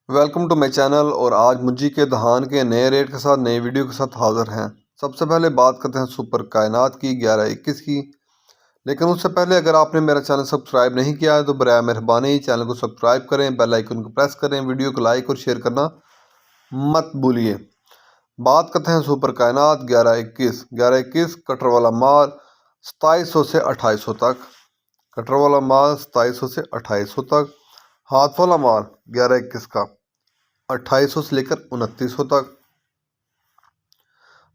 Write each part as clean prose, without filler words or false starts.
Welcome to my channel. और आज मुंजी के दहान के नए रेट के साथ नई वीडियो के साथ हाज़िर हैं। सबसे पहले बात करते हैं सुपर कायनात की 1121 की। लेकिन उससे पहले अगर आपने मेरा चैनल सब्सक्राइब नहीं किया है तो बराए मेहरबानी चैनल को सब्सक्राइब करें, बेल आइकन को प्रेस करें, वीडियो को लाइक और शेयर करना मत भूलिए। बात करते हैं सुपर कायनात 1121 कटर वाला माल 2700 से 2800 तक। कटर वाला माल 2700 से 2800 तक। हाथ वाला माल 1121 का 2800 से लेकर 2900 तक।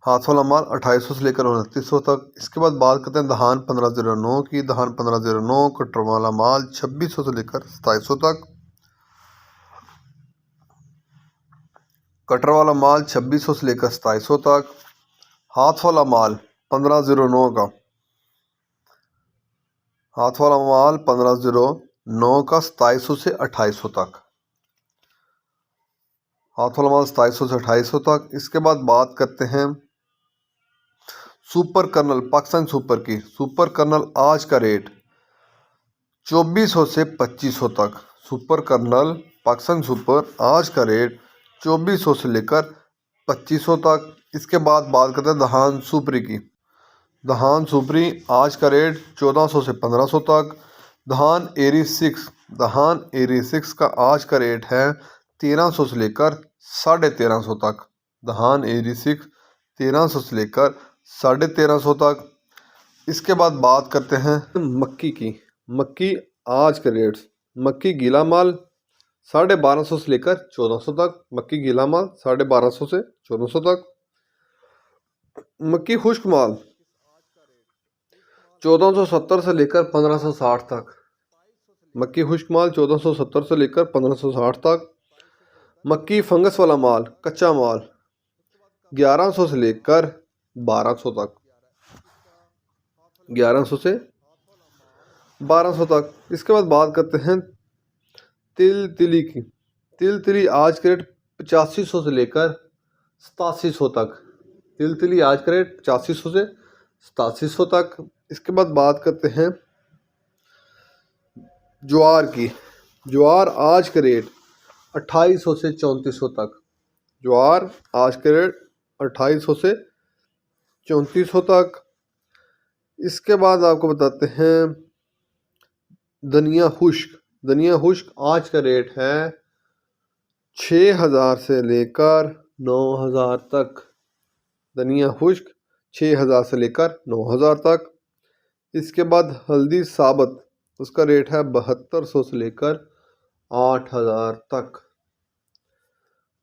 हाथ वाला माल 2800 से लेकर 2900 तक। इसके बाद बात करते हैं दहान 1509 की। दहान 1509 कटर वाला माल 2600 से लेकर 2700 तक। कटर वाला माल 2600 से लेकर 2700 तक। हाथ वाला माल 1509 का 2700 से 2800 तक। हाथ वाला माल 2700 से 2800 तक। इसके बाद बात करते हैं सुपर कर्नल पाकिस्तान सुपर की। सुपर कर्नल आज का रेट 2400 से 2500 तक। सुपर कर्नल पाकिस्तान सुपर आज का रेट 2400 से लेकर 2500 तक। इसके बाद बात करते हैं दहान सुपरी की। दहान सुपरी आज का रेट 1400 से 1500 तक। दहान एरी 6 का आज का रेट है 1300 से लेकर 1350 तक। दहान एरी 6 1300 से लेकर 1350 तक। इसके बाद बात करते हैं मक्की की। मक्की आज के रेट मक्की गीला माल 1250 से लेकर 1400 तक। मक्की गीला माल 1250 से 1400 तक। मक्की खुश्क माल 1470 से लेकर 1560 तक। मक्की खुश्क माल 1470 से लेकर 1560 तक। मक्की फंगस वाला माल कच्चा माल 1100 से लेकर 1200 तक। 1100 से 1200 तक। इसके बाद बात करते हैं तिली की। तिली आज के रेट 8500 से लेकर 8700 तक। तिली आज का रेट 8500 से 8700 तक। इसके बाद बात करते हैं ज्वार की। ज्वार आज के रेट 2800 से 3400 तक। ज्वार आज के रेट 2800 से 3400 तक। इसके बाद आपको बताते हैं धनिया खुश्क आज का रेट है 6000 से लेकर 9000 तक। धनिया खुश्क 6000 से लेकर 9000 तक। इसके बाद हल्दी साबत उसका रेट है 7200 से लेकर 8000 तक।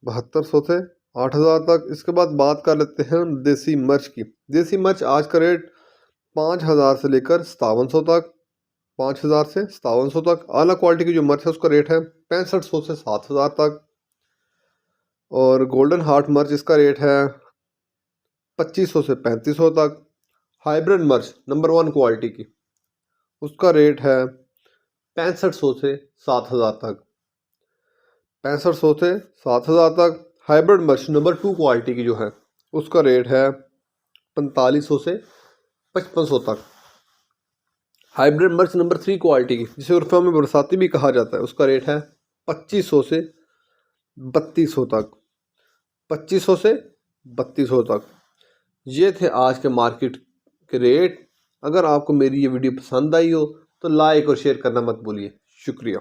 7200 से 8000 तक। इसके बाद बात कर लेते हैं देसी मिर्च की। देसी मिर्च आज का रेट 5000 से लेकर 5700 तक। 5000 से 5700 तक। आला क्वालिटी की जो मिर्च है उसका रेट है 6500 से 7000 तक। और गोल्डन हार्ट मिर्च इसका रेट है 2500 से 3500 तक। हाइब्रिड मिर्च नंबर 1 क्वालिटी की उसका रेट है 6500 से 7000 तक। 6500 से 7000 तक। हाइब्रिड मिर्च नंबर 2 क्वालिटी की जो है उसका रेट है 4500 से 5500 तक। हाइब्रिड मिर्च नंबर 3 क्वालिटी की जिसे उर्फा में बरसाती भी कहा जाता है उसका रेट है 2500 से 3200 तक। 2500 से 3200 तक। ये थे आज के मार्केट के रेट। अगर आपको मेरी ये वीडियो पसंद आई हो तो लाइक और शेयर करना मत भूलिए। शुक्रिया।